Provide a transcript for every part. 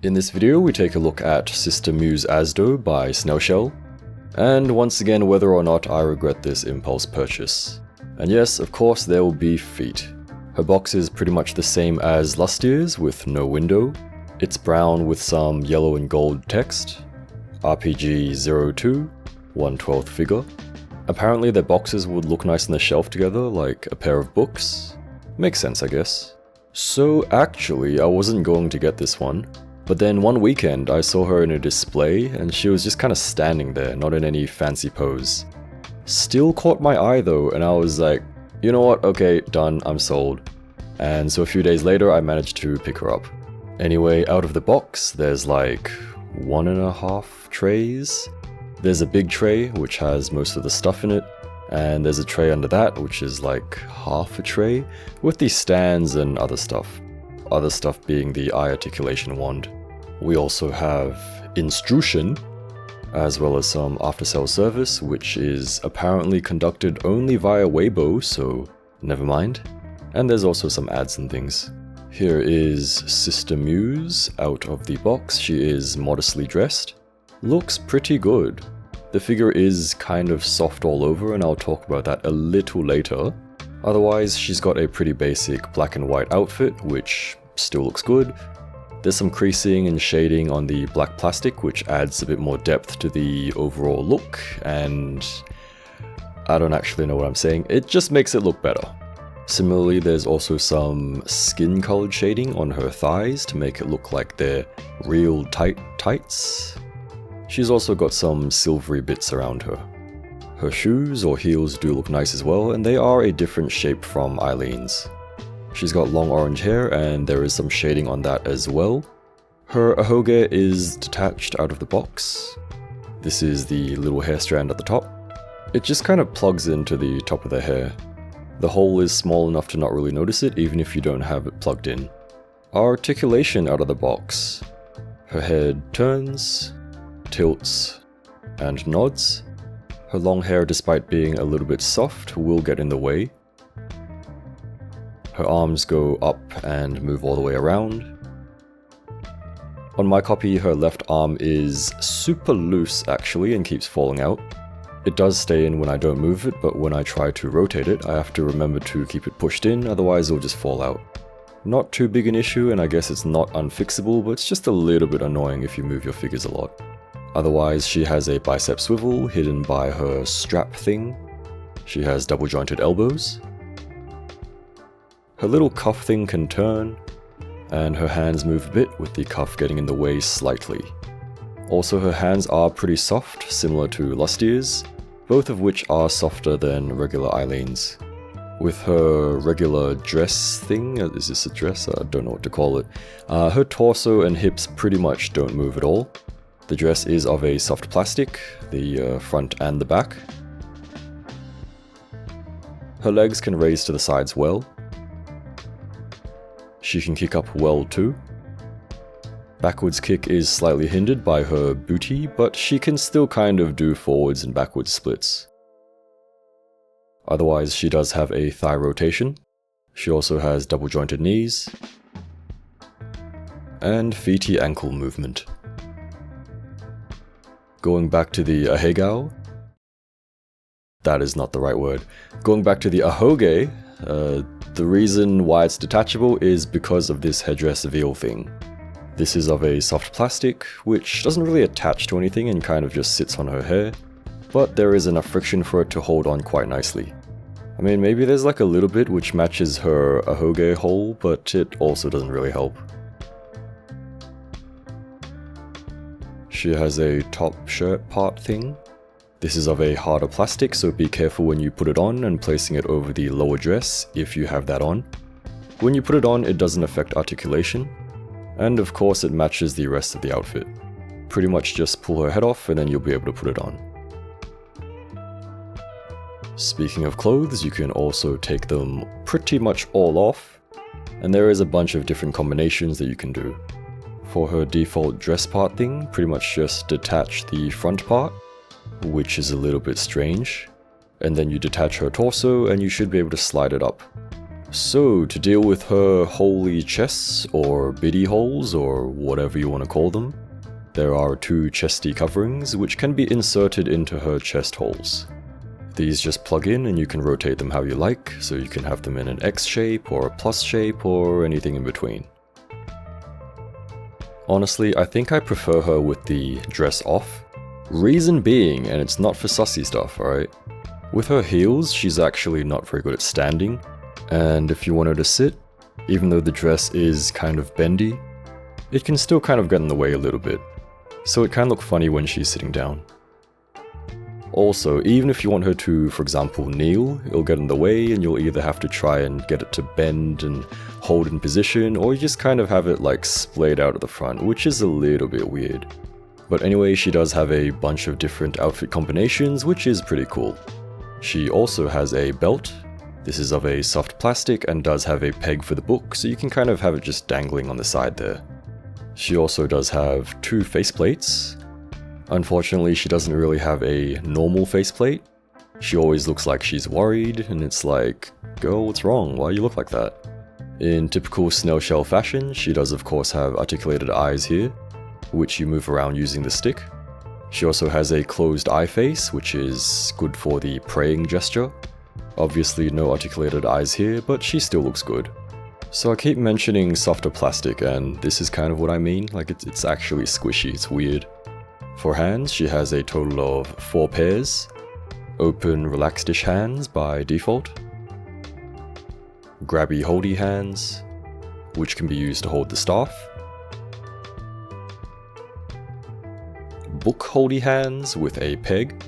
In this video we take a look at Sister Muse Asdo by Snail Shell, and once again whether or not I regret this impulse purchase. And yes, of course there will be feet. Her box is pretty much the same as Lustia's with no window. It's brown with some yellow and gold text. RPG-02, 1/12 figure. Apparently their boxes would look nice on the shelf together, like a pair of books. Makes sense, I guess. So actually, I wasn't going to get this one, but then one weekend I saw her in a display and she was just kind of standing there, not in any fancy pose. Still caught my eye though, and I was like, you know what, okay, done, I'm sold. And so a few days later I managed to pick her up. Anyway, out of the box, there's like 1.5 trays. There's a big tray, which has most of the stuff in it, and there's a tray under that, which is like half a tray, with the stands and other stuff. Other stuff being the eye articulation wand. We also have instruction, as well as some after-sales service, which is apparently conducted only via Weibo, so never mind. And there's also some ads and things. Here is Sister Muse out of the box. She is modestly dressed. Looks pretty good. The figure is kind of soft all over, and I'll talk about that a little later. Otherwise, she's got a pretty basic black and white outfit, which still looks good. There's some creasing and shading on the black plastic, which adds a bit more depth to the overall look, and I don't actually know what I'm saying, it just makes it look better. Similarly, there's also some skin colored shading on her thighs to make it look like they're real tight tights. She's also got some silvery bits around her. Her shoes or heels do look nice as well, and they are a different shape from Eileen's. She's got long orange hair, and there is some shading on that as well. Her ahoge is detached out of the box. This is the little hair strand at the top. It just kind of plugs into the top of the hair. The hole is small enough to not really notice it, even if you don't have it plugged in. Articulation out of the box. Her head turns, tilts, and nods. Her long hair, despite being a little bit soft, will get in the way. Her arms go up and move all the way around. On my copy, her left arm is super loose actually and keeps falling out. It does stay in when I don't move it, but when I try to rotate it, I have to remember to keep it pushed in, otherwise it'll just fall out. Not too big an issue, and I guess it's not unfixable, but it's just a little bit annoying if you move your figures a lot. Otherwise, she has a bicep swivel hidden by her strap thing. She has double jointed elbows. Her little cuff thing can turn, and her hands move a bit with the cuff getting in the way slightly. Also, her hands are pretty soft, similar to Lustia's, both of which are softer than regular Eileen's. With her regular dress thing, is this a dress? I don't know what to call it. Her torso and hips pretty much don't move at all. The dress is of a soft plastic, the front and the back. Her legs can raise to the sides well. She can kick up well too. Backwards kick is slightly hindered by her booty, but she can still kind of do forwards and backwards splits. Otherwise, she does have a thigh rotation. She also has double jointed knees. And feety ankle movement. Going back to the ahegao. That is not the right word. Going back to the ahoge, the reason why it's detachable is because of this headdress veil thing. This is of a soft plastic, which doesn't really attach to anything and kind of just sits on her hair, but there is enough friction for it to hold on quite nicely. I mean, maybe there's like a little bit which matches her ahoge hole, but it also doesn't really help. She has a top shirt part thing. This is of a harder plastic, so be careful when you put it on and placing it over the lower dress if you have that on. When you put it on, it doesn't affect articulation. And of course it matches the rest of the outfit. Pretty much just pull her head off and then you'll be able to put it on. Speaking of clothes, you can also take them pretty much all off, and there is a bunch of different combinations that you can do. For her default dress part thing, pretty much just detach the front part, which is a little bit strange, and then you detach her torso and you should be able to slide it up. So, to deal with her holy chests, or biddy holes, or whatever you want to call them, there are 2 chesty coverings which can be inserted into her chest holes. These just plug in and you can rotate them how you like, so you can have them in an X shape, or a plus shape, or anything in between. Honestly, I think I prefer her with the dress off. Reason being, and it's not for sussy stuff, alright? With her heels, she's actually not very good at standing, and if you want her to sit, even though the dress is kind of bendy, it can still kind of get in the way a little bit, so it can look funny when she's sitting down. Also, even if you want her to, for example, kneel, it'll get in the way and you'll either have to try and get it to bend and hold in position, or you just kind of have it like splayed out at the front, which is a little bit weird. But anyway, she does have a bunch of different outfit combinations, which is pretty cool. She also has a belt. This is of a soft plastic and does have a peg for the book, so you can kind of have it just dangling on the side there. She also does have 2 faceplates. Unfortunately, she doesn't really have a normal faceplate. She always looks like she's worried, and it's like, girl, what's wrong? Why you look like that? In typical Snail Shell fashion, she does of course have articulated eyes here, which you move around using the stick. She also has a closed eye face, which is good for the praying gesture. Obviously no articulated eyes here, but she still looks good. So I keep mentioning softer plastic, and this is kind of what I mean, like it's actually squishy, it's weird. For hands, she has a total of 4 pairs. Open relaxed-ish hands by default. Grabby holdy hands, which can be used to hold the staff. Book holdy hands with a peg.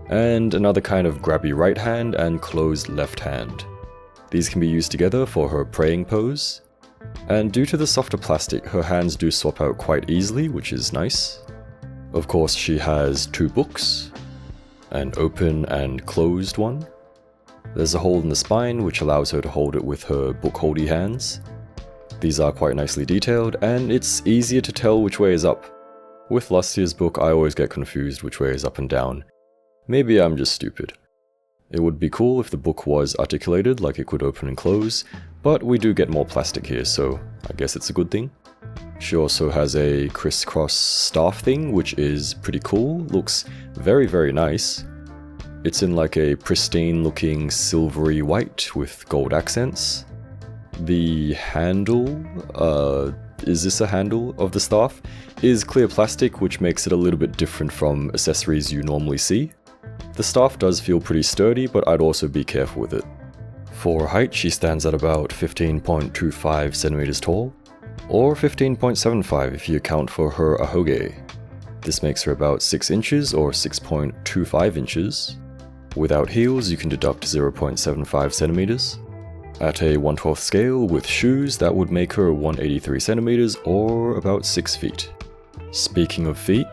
And another kind of grabby right hand and closed left hand. These can be used together for her praying pose. And due to the softer plastic, her hands do swap out quite easily, which is nice. Of course, she has 2 books, an open and closed one. There's a hole in the spine which allows her to hold it with her book holdy hands. These are quite nicely detailed, and it's easier to tell which way is up. With Lustia's book, I always get confused which way is up and down. Maybe I'm just stupid. It would be cool if the book was articulated, like it could open and close, but we do get more plastic here, so I guess it's a good thing. She also has a crisscross staff thing, which is pretty cool, looks very, very nice. It's in like a pristine looking silvery white with gold accents. The handle, is this a handle of the staff? Is clear plastic, which makes it a little bit different from accessories you normally see. The staff does feel pretty sturdy, but I'd also be careful with it. For height, she stands at about 15.25 centimeters tall, or 15.75 if you account for her ahoge. This makes her about 6 inches or 6.25 inches. Without heels, you can deduct 0.75 centimeters. At a 1/12 scale with shoes, that would make her 183 centimeters or about 6 feet. Speaking of feet,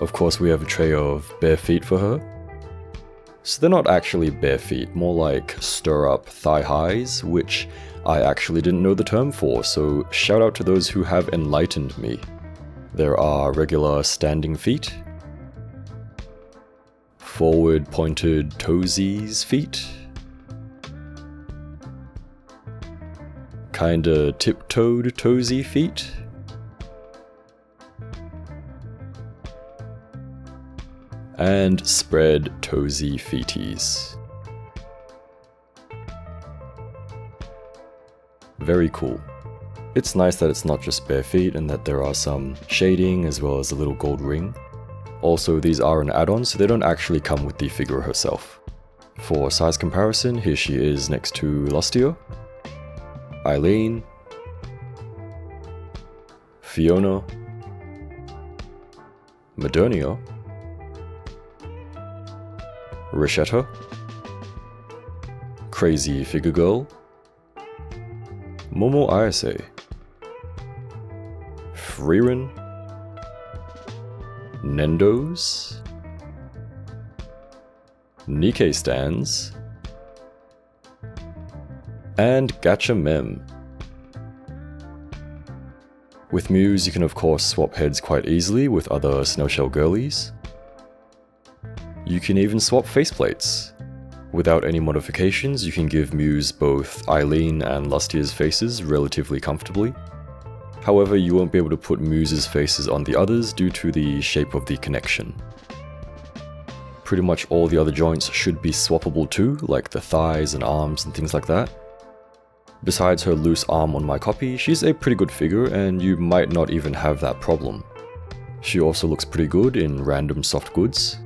of course we have a tray of bare feet for her. So they're not actually bare feet, more like stir-up thigh highs, which I actually didn't know the term for, so shout out to those who have enlightened me. There are regular standing feet, forward pointed toesies feet, kinda tiptoed toesy feet, and spread toesy feeties. Very cool. It's nice that it's not just bare feet and that there are some shading as well as a little gold ring. Also, these are an add-on, so they don't actually come with the figure herself. For size comparison, here she is next to Lustia, Eileen, Fiona, Modernia, Rishetta, Crazy Figure Girl, Momo Ayase, Frieren, Nendos, Nikkei Stands, and Gacha Mem. With Muse, you can of course swap heads quite easily with other Snail Shell girlies. You can even swap faceplates. Without any modifications, you can give Muse both Eileen and Lustia's faces relatively comfortably. However, you won't be able to put Muse's faces on the others due to the shape of the connection. Pretty much all the other joints should be swappable too, like the thighs and arms and things like that. Besides her loose arm on my copy, she's a pretty good figure and you might not even have that problem. She also looks pretty good in random soft goods.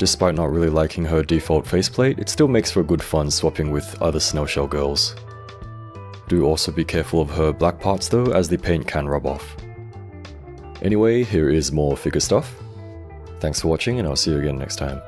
Despite not really liking her default faceplate, it still makes for good fun swapping with other Snail Shell girls. Do also be careful of her black parts though, as the paint can rub off. Anyway, here is more figure stuff. Thanks for watching and I'll see you again next time.